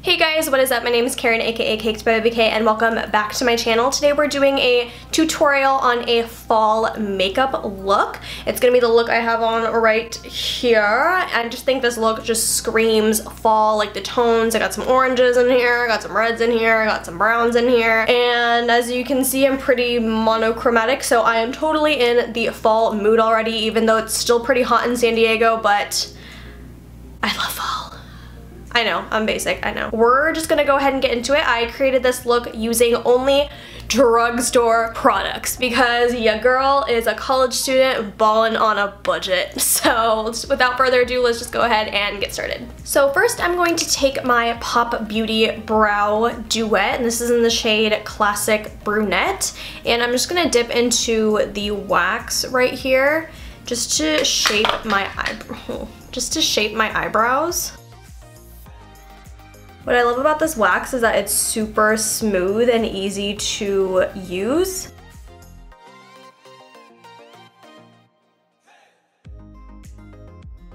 Hey guys, what is up? My name is Karen, aka cakedbybabyk, and welcome back to my channel. Today we're doing a tutorial on a fall makeup look. It's gonna be the look I have on right here. I just think this look just screams fall, like the tones. I got some oranges in here, I got some reds in here, I got some browns in here, and as you can see I'm pretty monochromatic, so I am totally in the fall mood already, even though it's still pretty hot in San Diego, but I love fall. I know, I'm basic, I know. We're just gonna go ahead and get into it. I created this look using only drugstore products because your girl is a college student balling on a budget. So without further ado, let's just go ahead and get started. So first I'm going to take my Pop Beauty Brow Duette, and this is in the shade Classic Brunette. And I'm just gonna dip into the wax right here just to shape my eyebrows. What I love about this wax is that it's super smooth and easy to use.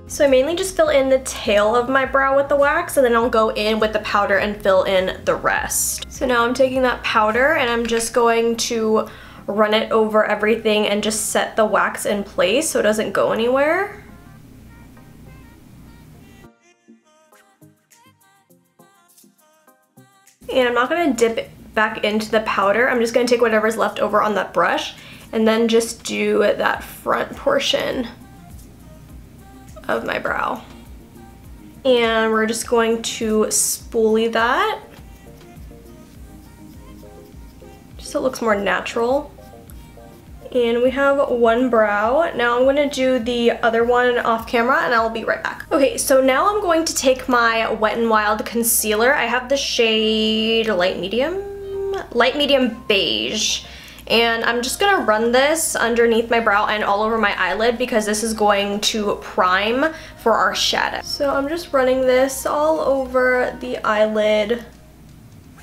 So I mainly just fill in the tail of my brow with the wax, and then I'll go in with the powder and fill in the rest. So now I'm taking that powder and I'm just going to run it over everything and just set the wax in place so it doesn't go anywhere. And I'm not going to dip it back into the powder. I'm just going to take whatever's left over on that brush and then just do that front portion of my brow. And we're just going to spoolie that just so it looks more natural. And we have one brow. Now I'm going to do the other one off camera and I'll be right back. Okay, so now I'm going to take my Wet n Wild concealer. I have the shade light medium beige. And I'm just going to run this underneath my brow and all over my eyelid because this is going to prime for our shadow. So I'm just running this all over the eyelid.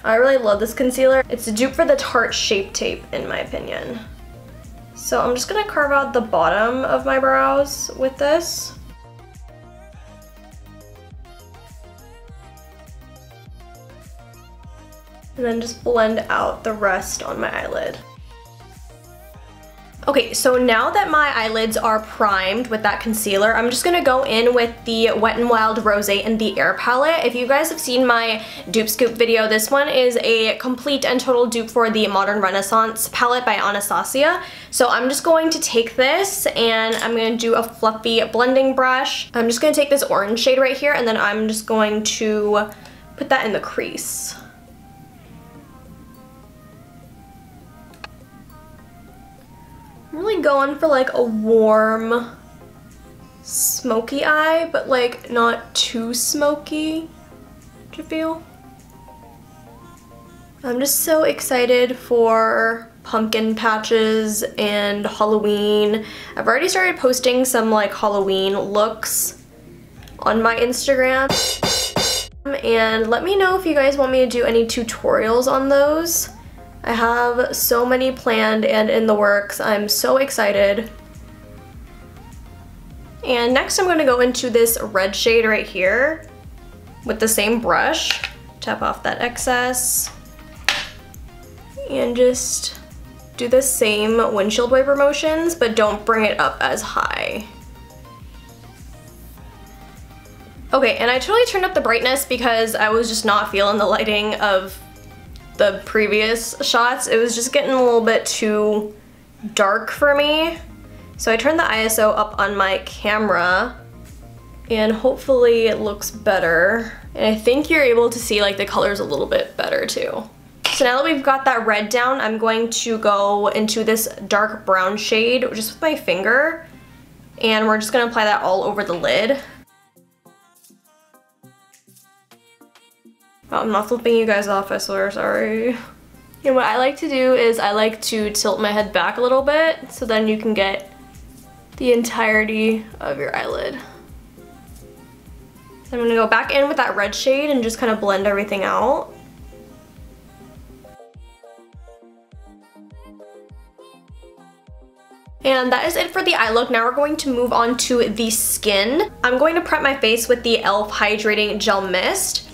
I really love this concealer. It's a dupe for the Tarte Shape Tape in my opinion. So I'm just gonna carve out the bottom of my brows with this. And then just blend out the rest on my eyelid. Okay, so now that my eyelids are primed with that concealer, I'm just gonna go in with the Wet n Wild Rosé in the Air palette. If you guys have seen my dupe scoop video, this one is a complete and total dupe for the Modern Renaissance palette by Anastasia. So I'm just going to take this and I'm gonna do a fluffy blending brush. I'm just gonna take this orange shade right here and then I'm just going to put that in the crease. I'm really going for like a warm, smoky eye, but like not too smoky, do you feel? I'm just so excited for pumpkin patches and Halloween. I've already started posting some like Halloween looks on my Instagram. And let me know if you guys want me to do any tutorials on those. I have so many planned and in the works. I'm so excited. And next I'm going to go into this red shade right here with the same brush. Tap off that excess. And just do the same windshield wiper motions, but don't bring it up as high. Okay, and I totally turned up the brightness because I was just not feeling the lighting of the previous shots. It was just getting a little bit too dark for me. So I turned the ISO up on my camera and hopefully it looks better. And I think you're able to see like the colors a little bit better too. So now that we've got that red down, I'm going to go into this dark brown shade just with my finger. And we're just gonna apply that all over the lid. Oh, I'm not flipping you guys off, I swear, sorry. And what I like to do is I like to tilt my head back a little bit so then you can get the entirety of your eyelid. So I'm gonna go back in with that red shade and just kind of blend everything out. And that is it for the eye look. Now we're going to move on to the skin. I'm going to prep my face with the e.l.f. Hydrating Gel Mist.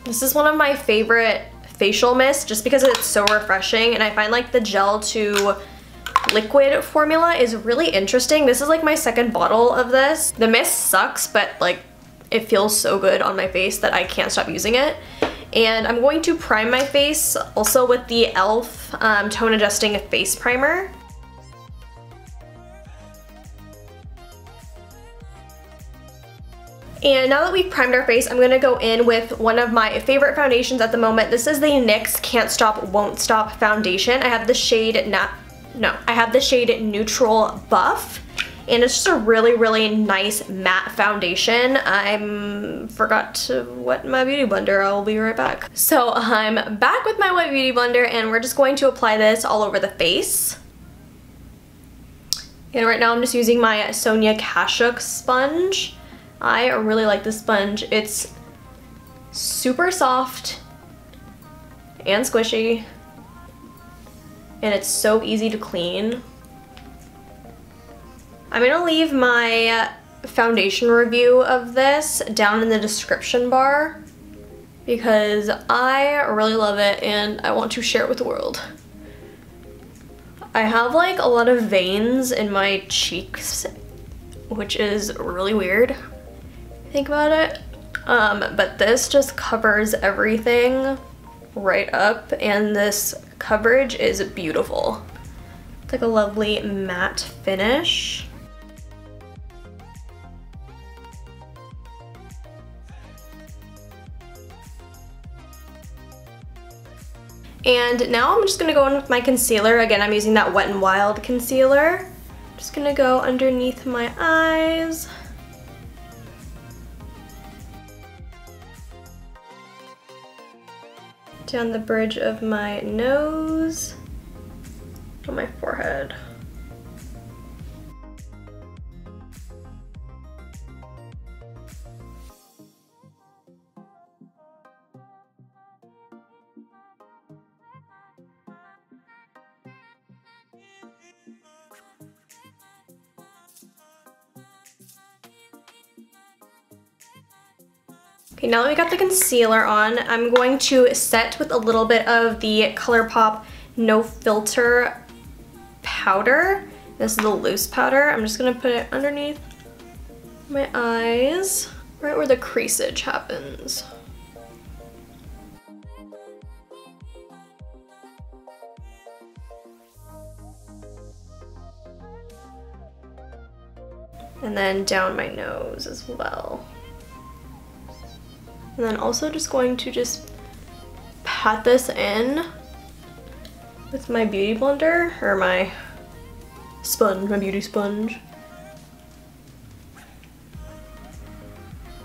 This is one of my favorite facial mists just because it's so refreshing, and I find like the gel to liquid formula is really interesting. This is like my second bottle of this. The mist sucks, but like it feels so good on my face that I can't stop using it. And I'm going to prime my face also with the e.l.f. Tone Adjusting Face Primer. And now that we've primed our face, I'm gonna go in with one of my favorite foundations at the moment. This is the NYX Can't Stop Won't Stop foundation. I have the shade Neutral Buff, and it's just a really, really nice matte foundation. I forgot to wet my beauty blender. I'll be right back. So I'm back with my wet beauty blender, and we're just going to apply this all over the face. And right now I'm just using my Sonia Kashuk sponge. I really like this sponge. It's super soft and squishy, and it's so easy to clean. I'm gonna leave my foundation review of this down in the description bar because I really love it and I want to share it with the world. I have like a lot of veins in my cheeks, which is really weird. Think about it, but this just covers everything right up, and this coverage is beautiful. It's like a lovely matte finish. And now I'm just gonna go in with my concealer. Again, I'm using that Wet n Wild concealer. Just gonna go underneath my eyes. Down the bridge of my nose, on my forehead. Okay, now that we got the concealer on, I'm going to set with a little bit of the Colourpop No Filter powder. This is the loose powder. I'm just gonna put it underneath my eyes, right where the creasage happens. And then down my nose as well. And then also just going to just pat this in with my beauty blender, or my sponge, my beauty sponge.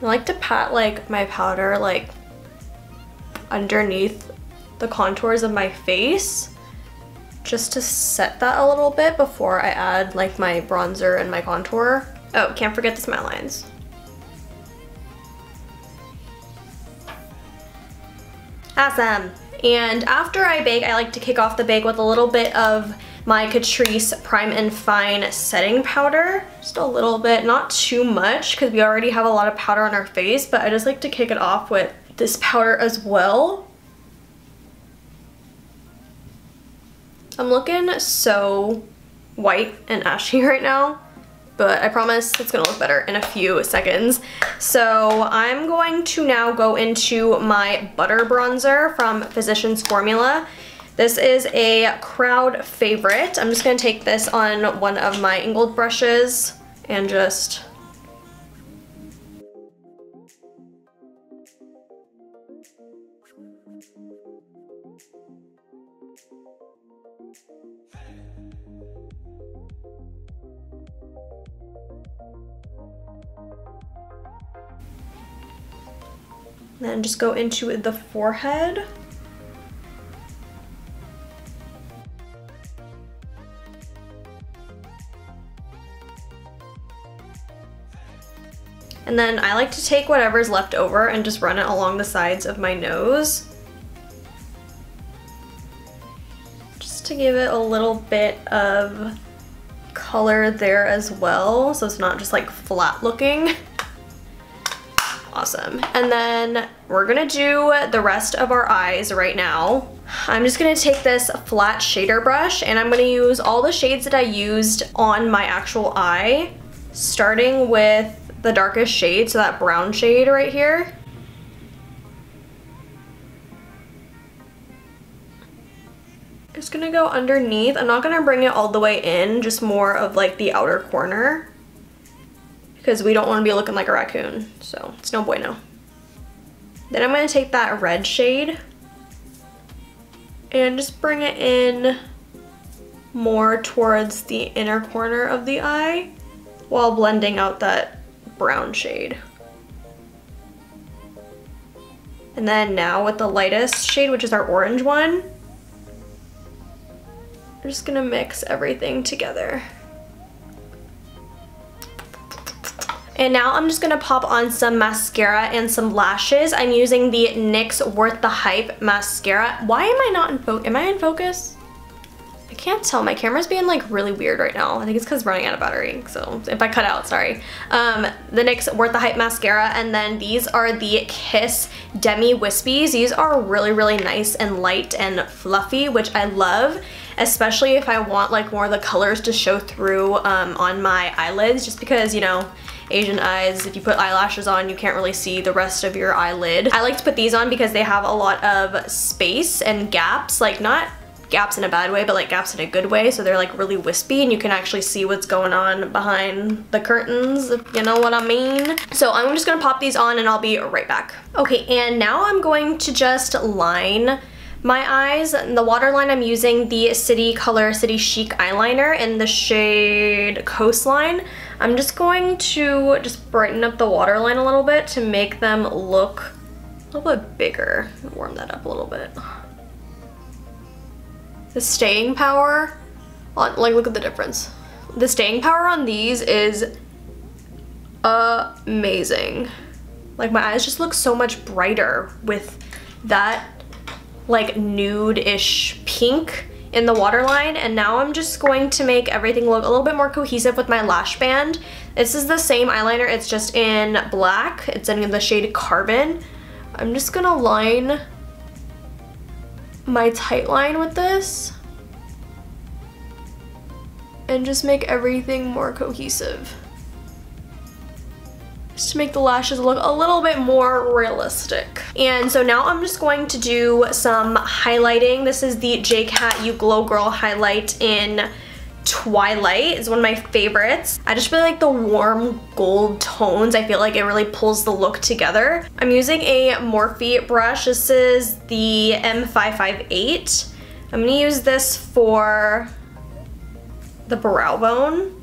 I like to pat like my powder like underneath the contours of my face just to set that a little bit before I add like my bronzer and my contour. Oh, can't forget the smile lines. Awesome. And after I bake, I like to kick off the bake with a little bit of my Catrice Prime and Fine setting powder. Just a little bit, not too much, because we already have a lot of powder on our face, but I just like to kick it off with this powder as well. I'm looking so white and ashy right now, but I promise it's gonna look better in a few seconds. So I'm going to now go into my butter bronzer from Physicians Formula. This is a crowd favorite. I'm just gonna take this on one of my angled brushes and just then just go into the forehead. And then I like to take whatever's left over and just run it along the sides of my nose, just to give it a little bit of color there as well, so it's not just like flat looking. Awesome. And then we're gonna do the rest of our eyes right now. I'm just gonna take this flat shader brush and I'm gonna use all the shades that I used on my actual eye, starting with the darkest shade, so that brown shade right here. Just gonna go underneath. I'm not gonna bring it all the way in, just more of like the outer corner, because we don't want to be looking like a raccoon, so it's no bueno. Then I'm gonna take that red shade and just bring it in more towards the inner corner of the eye while blending out that brown shade. And then now with the lightest shade, which is our orange one, I'm just gonna mix everything together. And now I'm just gonna pop on some mascara and some lashes. I'm using the NYX Worth the Hype mascara. Why am I not in focus? Am I in focus? I can't tell. My camera's being like really weird right now. I think it's because running out of battery. So if I cut out, sorry. The NYX Worth the Hype mascara, and then these are the Kiss Demi Wispies. These are really, really nice and light and fluffy, which I love, especially if I want like more of the colors to show through on my eyelids, just because, you know, Asian eyes, if you put eyelashes on, you can't really see the rest of your eyelid. I like to put these on because they have a lot of space and gaps, like not gaps in a bad way, but like gaps in a good way, so they're like really wispy and you can actually see what's going on behind the curtains, if you know what I mean. So I'm just gonna pop these on and I'll be right back. Okay, and now I'm going to just line my eyes. In the waterline, I'm using the City Color City Chic eyeliner in the shade Coastline. I'm just going to just brighten up the waterline a little bit to make them look a little bit bigger. Warm that up a little bit. The staying power on, like, look at the difference. The staying power on these is amazing. Like, my eyes just look so much brighter with that like nude-ish pink in the waterline. And now I'm just going to make everything look a little bit more cohesive with my lash band. This is the same eyeliner, it's just in black. It's in the shade Carbon. I'm just gonna line my tight line with this and just make everything more cohesive, just to make the lashes look a little bit more realistic. And so now I'm just going to do some highlighting. This is the Jcat You Glow Girl highlight in Twilight. It's one of my favorites. I just really like the warm gold tones. I feel like it really pulls the look together. I'm using a Morphe brush. This is the M558. I'm gonna use this for the brow bone,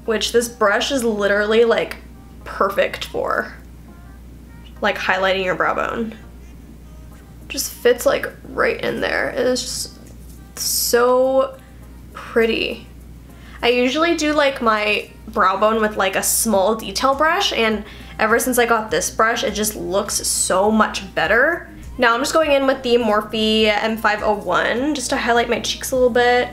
which this brush is literally like perfect for, like, highlighting your brow bone. Just fits like right in there. It is just so pretty. I usually do like my brow bone with like a small detail brush, and ever since I got this brush, it just looks so much better. Now I'm just going in with the Morphe M501 just to highlight my cheeks a little bit.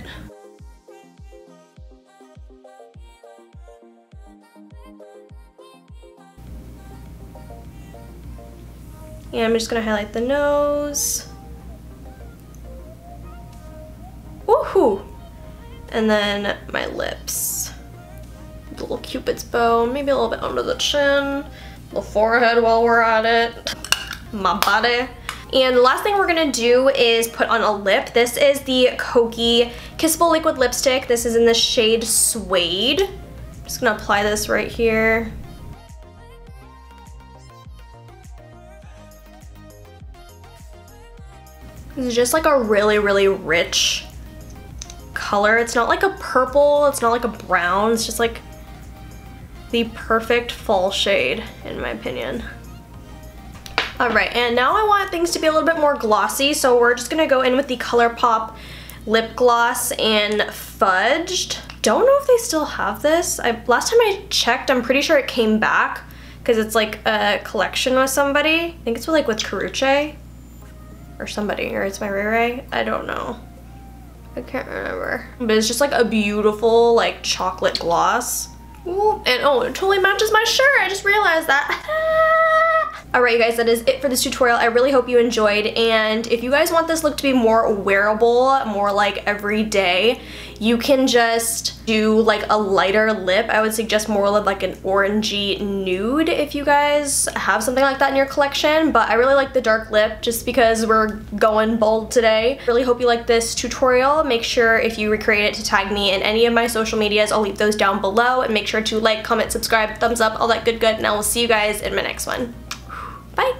And I'm just gonna highlight the nose. Woohoo! And then my lips. A little cupid's bow, maybe a little bit under the chin, the forehead while we're at it, my body. And the last thing we're gonna do is put on a lip. This is the Kokie Kissable Liquid Lipstick. This is in the shade Suede. I'm just gonna apply this right here. This is just like a really, really rich color. It's not like a purple, it's not like a brown, it's just like the perfect fall shade, in my opinion. All right, and now I want things to be a little bit more glossy, so we're just gonna go in with the Colourpop lip gloss in Fudg'd. Don't know if they still have this. Last time I checked, I'm pretty sure it came back because it's like a collection with somebody. I think it's like with Karruche or somebody, or it's by Ray Ray. I don't know. I can't remember. But it's just like a beautiful like chocolate gloss. Ooh, and oh, it totally matches my shirt. I just realized that. Alright you guys, that is it for this tutorial. I really hope you enjoyed, and if you guys want this look to be more wearable, more like everyday, you can just do like a lighter lip. I would suggest more of like an orangey nude if you guys have something like that in your collection, but I really like the dark lip just because we're going bold today. Really hope you like this tutorial. Make sure if you recreate it to tag me in any of my social medias. I'll leave those down below, and make sure to like, comment, subscribe, thumbs up, all that good, and I will see you guys in my next one. Bye!